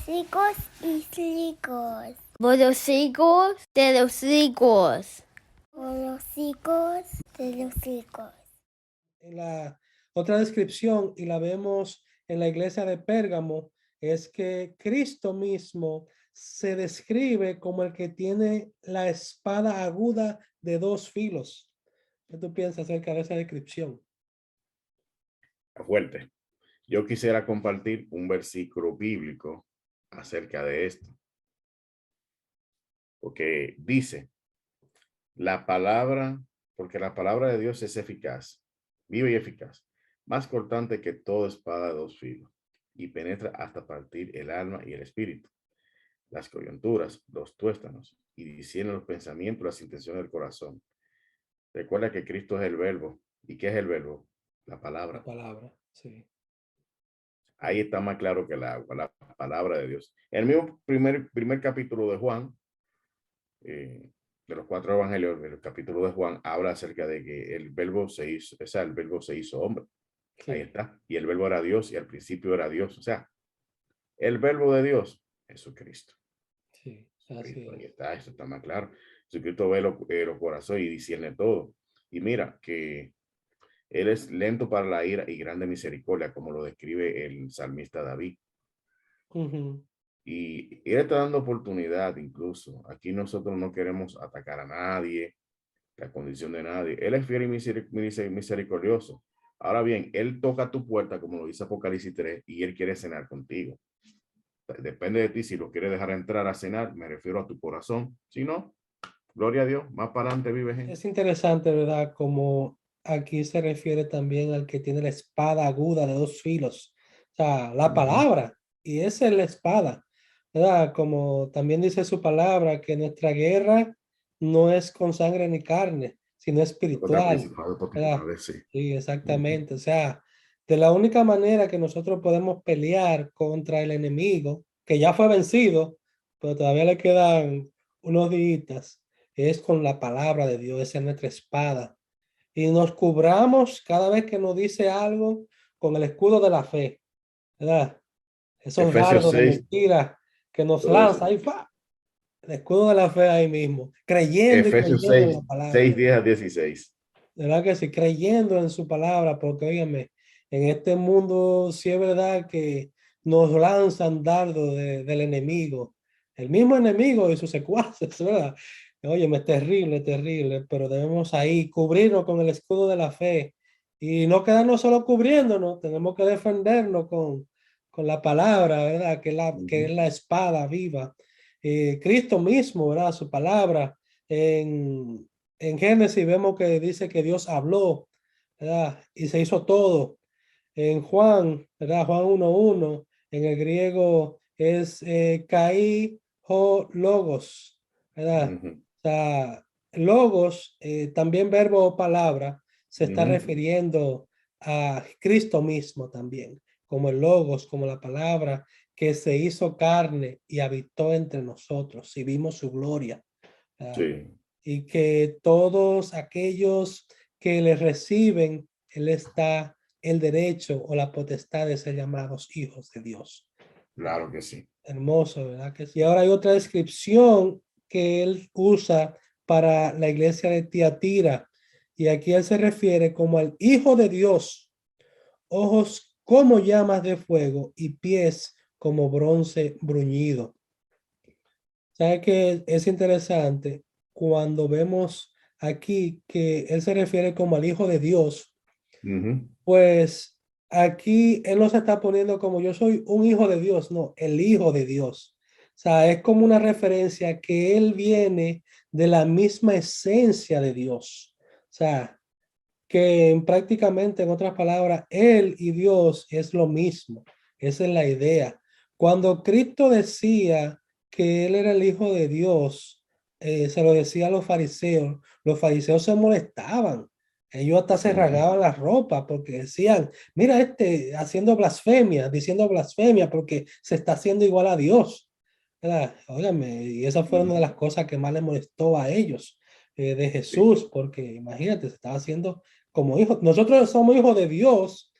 higos y higos. Por los higos de los higos. Por los higos de los higos. En la otra descripción, y la vemos en la iglesia de Pérgamo, es que Cristo mismo se describe como el que tiene la espada aguda de dos filos. ¿Qué tú piensas acerca de esa descripción? Fuerte. Yo quisiera compartir un versículo bíblico acerca de esto, porque dice, porque la palabra de Dios es eficaz, viva y eficaz, más cortante que toda espada de dos filos, y penetra hasta partir el alma y el espíritu, las coyunturas, los tuéstanos, y discierne los pensamientos, las intenciones del corazón. Recuerda que Cristo es el verbo. ¿Y qué es el verbo? La palabra. La palabra, sí. Ahí está más claro que el agua, la palabra de Dios. En el mismo primer capítulo de Juan, de los 4 evangelios, el capítulo de Juan, habla acerca de que el verbo se hizo, o sea, el verbo se hizo hombre. Sí. Ahí está. Y el verbo era Dios y al principio era Dios. O sea, el verbo de Dios, Jesucristo. Sí, así Ahí es. está, eso está más claro. Jesucristo ve los corazones y discierne todo. Y mira que Él es lento para la ira y grande misericordia, como lo describe el salmista David. Y Él está dando oportunidad incluso. Aquí nosotros no queremos atacar a nadie, la condición de nadie. Él es fiel y misericordioso. Ahora bien, Él toca tu puerta, como lo dice Apocalipsis 3, y Él quiere cenar contigo. Depende de ti si lo quieres dejar entrar a cenar, me refiero a tu corazón. Si no, gloria a Dios, más para adelante vive gente. Es interesante, ¿verdad? Como aquí se refiere también al que tiene la espada aguda de dos filos. O sea, la palabra, y esa es la espada, ¿verdad? Como también dice su palabra, que nuestra guerra no es con sangre ni carne, sino espiritual, ¿verdad? Sí. Sí, exactamente. O sea, de la única manera que nosotros podemos pelear contra el enemigo, que ya fue vencido, pero todavía le quedan unos días, es con la palabra de Dios, esa es nuestra espada. Y nos cubramos cada vez que nos dice algo con el escudo de la fe, ¿verdad? Esos Efesios dardos de 6, mentira que nos todo eso. lanza ahí, ¡fa! El escudo de la fe ahí mismo, creyendo y Efesios creyendo en 6, la palabra 6, de 10 Dios. a 16. ¿Verdad que sí? Creyendo en su palabra, porque óigame, en este mundo sí es verdad que nos lanzan dardos del enemigo, el mismo enemigo y sus secuaces, ¿verdad? Óyeme, es terrible, terrible, pero debemos ahí cubrirnos con el escudo de la fe y no quedarnos solo cubriéndonos, tenemos que defendernos con la palabra, ¿verdad? Que es la espada viva. Cristo mismo, ¿verdad? Su palabra en Génesis vemos que dice que Dios habló, ¿verdad? Y se hizo todo. En Juan, ¿verdad? Juan 1:1, en el griego es kai ho logos, ¿verdad? O sea, logos, también verbo o palabra, se está refiriendo a Cristo mismo también, como el logos, como la palabra que se hizo carne y habitó entre nosotros y vimos su gloria. ¿Verdad? Sí, Y que todos aquellos que le reciben, él está el derecho o la potestad de ser llamados hijos de Dios. claro que sí. Hermoso, ¿verdad? Que sí. Y ahora hay otra descripción que él usa para la iglesia de Tiatira. Y aquí él se refiere como al Hijo de Dios, ojos como llamas de fuego y pies como bronce bruñido. ¿Sabe qué es interesante? Cuando vemos aquí que él se refiere como al Hijo de Dios, pues aquí él no se está poniendo como yo soy un hijo de Dios, no, el Hijo de Dios. O sea, es como una referencia que él viene de la misma esencia de Dios. O sea, que prácticamente, en otras palabras, él y Dios es lo mismo. Esa es la idea. Cuando Cristo decía que él era el Hijo de Dios, se lo decía a los fariseos se molestaban. Ellos hasta se rasgaban la ropa porque decían, mira haciendo blasfemia, diciendo blasfemia porque se está haciendo igual a Dios. ¿Verdad? Óigame, y esa fue una de las cosas que más les molestó a ellos de Sí, Jesús, porque imagínate, se estaba haciendo como hijo. Nosotros somos hijos de Dios,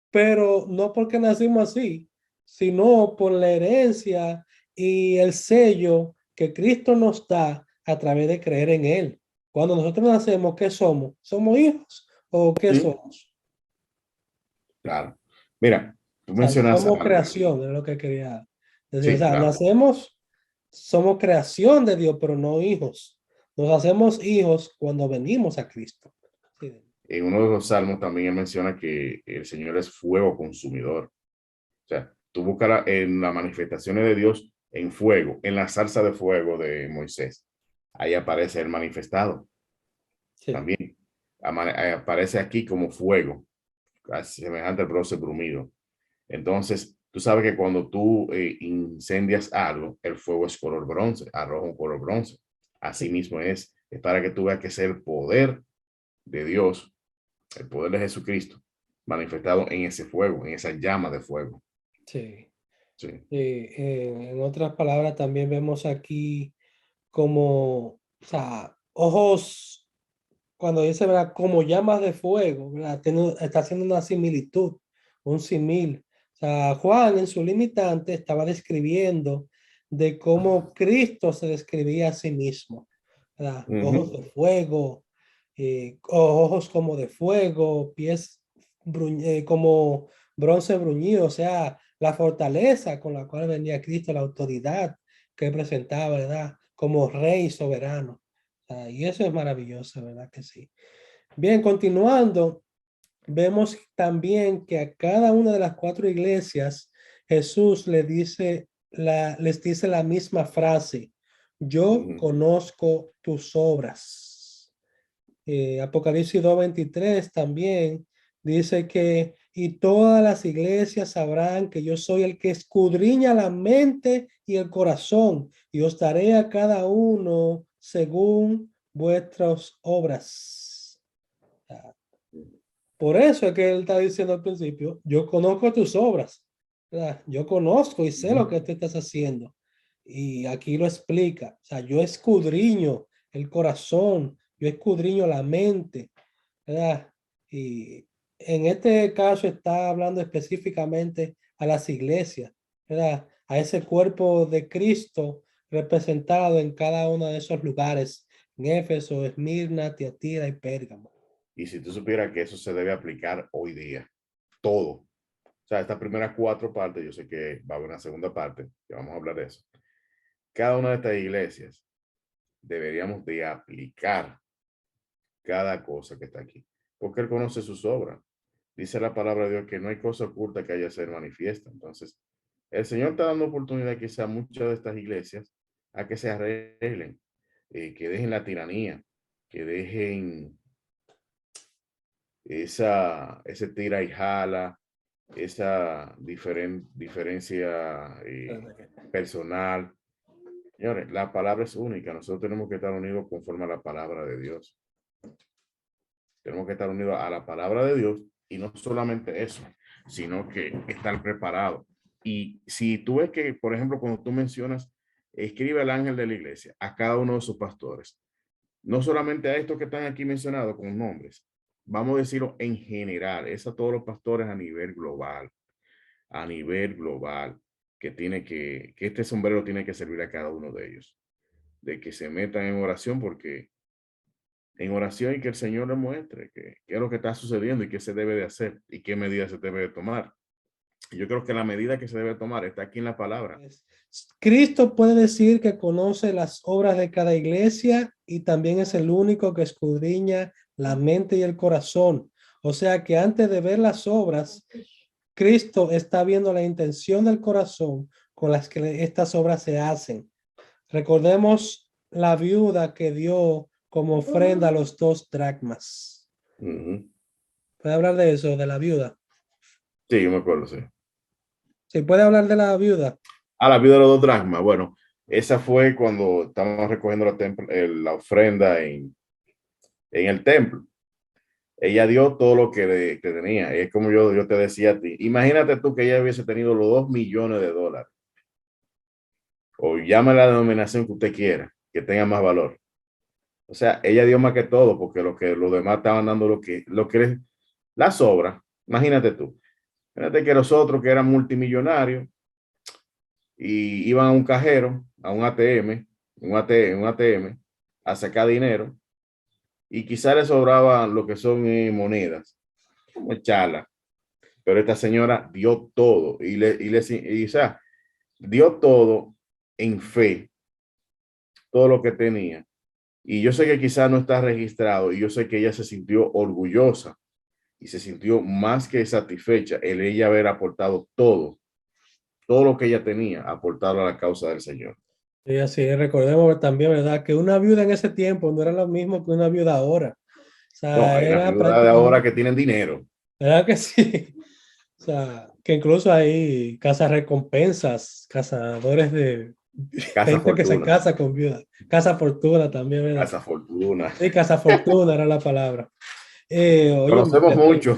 pero no porque nacimos así, sino por la herencia y el sello que Cristo nos da a través de creer en Él. Cuando nosotros nacemos, ¿qué somos? ¿Somos hijos o qué Sí, somos? claro. Mira, tú O sea, mencionas somos algo. creación, es lo que quería decir. O Sí, sea, claro. nacemos, somos creación de Dios, pero no hijos. Nos hacemos hijos cuando venimos a Cristo. Sí. En uno de los salmos también él menciona que el Señor es fuego consumidor. O sea, tú buscas en las manifestaciones de Dios en fuego, en la salsa de fuego de Moisés. Ahí aparece el manifestado Sí. también. Aparece aquí como fuego, semejante al bronce brumido. Entonces, tú sabes que cuando tú incendias algo, el fuego es color bronce, arroja un color bronce. Así Sí. mismo es para que tú veas que es el poder de Dios, el poder de Jesucristo, manifestado en ese fuego, en esa llama de fuego. Sí. Sí. En otras palabras, también vemos aquí como, o sea, ojos, cuando dice, ¿verdad? Como llamas de fuego, ¿verdad? Está haciendo una similitud, un simil. O sea, Juan en su limitante estaba describiendo de cómo Cristo se describía a sí mismo, ¿verdad? Ojos Ujú. de fuego, ojos como de fuego, pies como bronce bruñido, o sea, la fortaleza con la cual venía Cristo, la autoridad que presentaba, ¿verdad? Como rey soberano. Y eso es maravilloso, ¿verdad que sí? Bien, continuando, vemos también que a cada una de las 4 iglesias Jesús les dice la misma frase: yo Ujú. conozco tus obras. Apocalipsis 2:23 también dice que y todas las iglesias sabrán que yo soy el que escudriña la mente y el corazón, y os daré a cada uno según vuestras obras. Por eso es que él está diciendo al principio, yo conozco tus obras, ¿verdad? Yo conozco y sé lo Ujú. que tú estás haciendo. Y aquí lo explica, o sea, yo escudriño el corazón, yo escudriño la mente, ¿verdad? Y en este caso está hablando específicamente a las iglesias, ¿verdad? A ese cuerpo de Cristo representado en cada uno de esos lugares, en Éfeso, Esmirna, Tiatira y Pérgamo. Y si tú supieras que eso se debe aplicar hoy día, todo. O sea, estas primeras 4 partes, yo sé que va a haber una segunda parte, que vamos a hablar de eso. Cada una de estas iglesias deberíamos de aplicar cada cosa que está aquí, porque Él conoce sus obras. Dice la palabra de Dios que no hay cosa oculta que haya de ser manifiesta. Entonces, el Señor está dando oportunidad quizá a muchas de estas iglesias a que se arreglen, que dejen la tiranía, que dejen ese tira y jala, esa diferencia personal. Señores, la palabra es única. Nosotros tenemos que estar unidos conforme a la palabra de Dios. Tenemos que estar unidos a la palabra de Dios y no solamente eso, sino que estar preparados. Y si tú ves que, por ejemplo, cuando tú mencionas, escribe el ángel de la iglesia a cada uno de sus pastores, no solamente a estos que están aquí mencionados con nombres, vamos a decirlo en general, es a todos los pastores a nivel global, que este sombrero tiene que servir a cada uno de ellos, de que se metan en oración porque en oración y que el Señor le muestre qué es lo que está sucediendo y qué se debe de hacer y qué medidas se debe de tomar. Y yo creo que la medida que se debe tomar está aquí en la palabra. Cristo puede decir que conoce las obras de cada iglesia y también es el único que escudriña la mente y el corazón. O sea que antes de ver las obras, Cristo está viendo la intención del corazón con las que estas obras se hacen. Recordemos la viuda que dio como ofrenda los 2 dracmas. Ujú. ¿Puede hablar de eso, de la viuda? Sí, yo me acuerdo, sí. ¿Se puede hablar de la viuda? A la vida de los 2 dracmas. Bueno, esa fue cuando estábamos recogiendo la ofrenda en el templo. Ella dio todo lo que tenía. Es como yo te decía a ti. Imagínate tú que ella hubiese tenido los 2 millones de dólares. O llame la denominación que usted quiera, que tenga más valor. O sea, ella dio más que todo, porque los demás estaban dando las obras. Imagínate tú. Fíjate que los otros que eran multimillonarios y iban a un cajero, a un ATM, un ATM, a sacar dinero y quizá le sobraba lo que son monedas, como chala. Pero esta señora dio todo o sea, dio todo en fe, todo lo que tenía. Y yo sé que quizá no está registrado y yo sé que ella se sintió orgullosa y se sintió más que satisfecha el ella haber aportado todo lo que ella tenía, aportarlo a la causa del Señor. Y así, recordemos también, ¿verdad? Que una viuda en ese tiempo no era lo mismo que una viuda ahora. O No, sea, hay las era viudas de ahora que prácticamente, tienen dinero, ¿verdad que sí? O sea, que incluso hay casas recompensas, cazadores de casa gente que se fortuna, casa con viuda. Casa fortuna también, ¿verdad? casa fortuna. Sí, casa fortuna era la palabra. Oye, Conocemos mucho.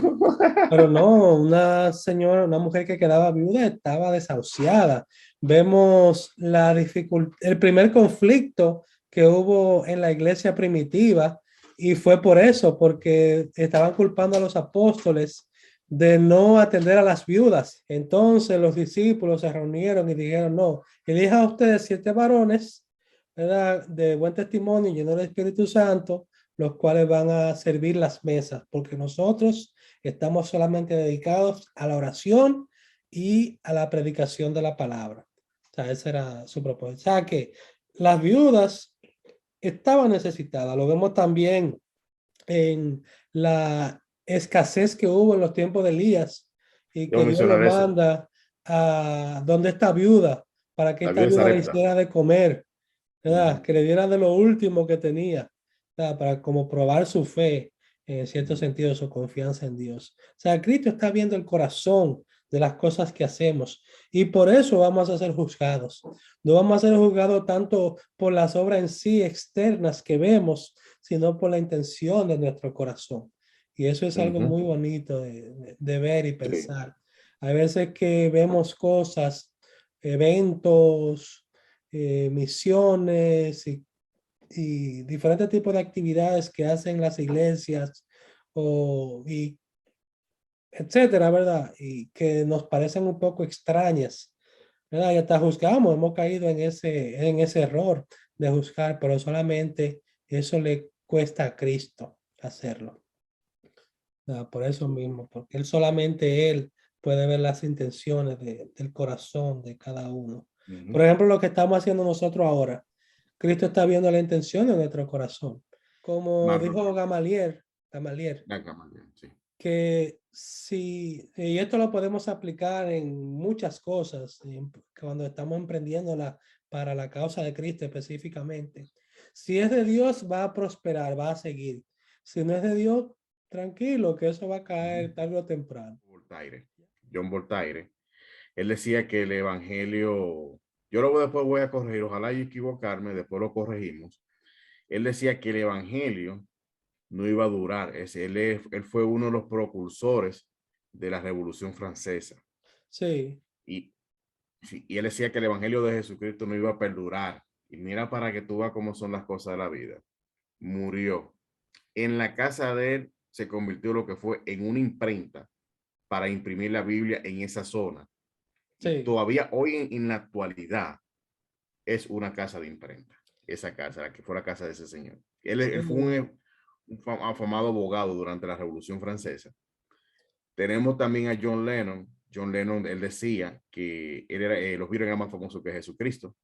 pero no, una señora, una mujer que quedaba viuda estaba desahuciada. Vemos la dificultad, el primer conflicto que hubo en la iglesia primitiva y fue por eso, porque estaban culpando a los apóstoles de no atender a las viudas. Entonces los discípulos se reunieron y dijeron, no, elija a ustedes 7 varones, ¿verdad? De buen testimonio, llenos del Espíritu Santo, los cuales van a servir las mesas, porque nosotros estamos solamente dedicados a la oración y a la predicación de la palabra. O sea, ese era su propósito. O sea, que las viudas estaban necesitadas. Lo vemos también en la escasez que hubo en los tiempos de Elías y Yo voy que a Dios lo mencionar eso. manda a donde esta viuda para que La esta vida de viuda le Sarepta. hiciera de comer, ¿verdad? Ujú. Que le diera de lo último que tenía, ¿verdad? Para como probar su fe, en cierto sentido, su confianza en Dios. O sea, Cristo está viendo el corazón de las cosas que hacemos y por eso vamos a ser juzgados. No vamos a ser juzgados tanto por las obras en sí externas que vemos, sino por la intención de nuestro corazón. Y eso es algo Ujú. muy bonito de ver y Sí. pensar. Hay veces que vemos cosas, eventos, misiones y diferentes tipos de actividades que hacen las iglesias y etcétera, ¿verdad? Y que nos parecen un poco extrañas, ¿verdad? Y hasta juzgamos, hemos caído en ese error de juzgar, pero solamente eso le cuesta a Cristo hacerlo. Por eso mismo, porque él puede ver las intenciones del corazón de cada uno. Por Ujú. ejemplo, lo que estamos haciendo nosotros ahora, Cristo está viendo la intención de nuestro corazón. Como Marlon. dijo Gamaliel, Acá, Marlon, sí. que si, y esto lo podemos aplicar en muchas cosas, cuando estamos emprendiéndola para la causa de Cristo específicamente. Si es de Dios, va a prosperar, va a seguir. Si no es de Dios, tranquilo, que eso va a caer tarde o temprano. Voltaire, John Voltaire, él decía que el evangelio, yo luego después voy a corregir, ojalá y equivocarme, después lo corregimos. Él decía que el evangelio no iba a durar. Él fue uno de los propulsores de la Revolución Francesa. Sí, Y, sí, y él decía que el evangelio de Jesucristo no iba a perdurar. Y mira para que tú veas cómo son las cosas de la vida. Murió. En la casa de él se convirtió lo que fue en una imprenta para imprimir la Biblia en esa zona. Y sí. todavía hoy en la actualidad es una casa de imprenta. Esa casa, la que fue la casa de ese señor. Él fue Sí, un afamado abogado durante la Revolución Francesa. Tenemos también a John Lennon. John Lennon, él decía que él era, los virus eran más famosos que Jesucristo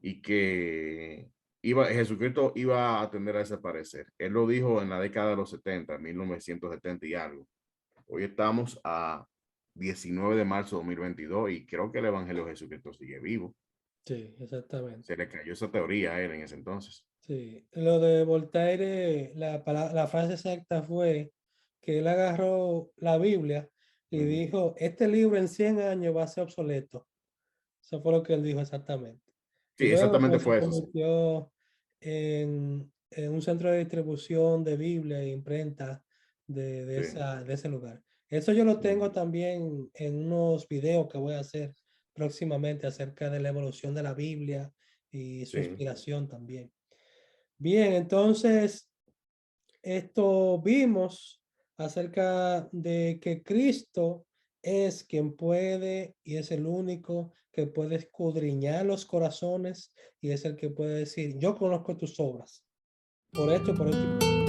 y que Jesucristo iba a tender a desaparecer. Él lo dijo en la década de los 70, 1970 y algo. Hoy estamos a 19 de marzo de 2022 y creo que el Evangelio de Jesucristo sigue vivo. sí, exactamente. Se le cayó esa teoría a él en ese entonces. Sí, lo de Voltaire, la frase exacta fue que él agarró la Biblia y Ujú. dijo, este libro en 100 años va a ser obsoleto. Eso fue lo que él dijo exactamente. Y Sí, luego exactamente pues se fue eso, sí. convirtió en un centro de distribución de Biblia e imprenta Sí. de ese lugar. Eso yo lo Ujú. tengo también en unos videos que voy a hacer próximamente acerca de la evolución de la Biblia y su Sí. inspiración también. Bien, entonces esto vimos acerca de que Cristo es quien puede y es el único que puede escudriñar los corazones y es el que puede decir, yo conozco tus obras, por esto y por esto.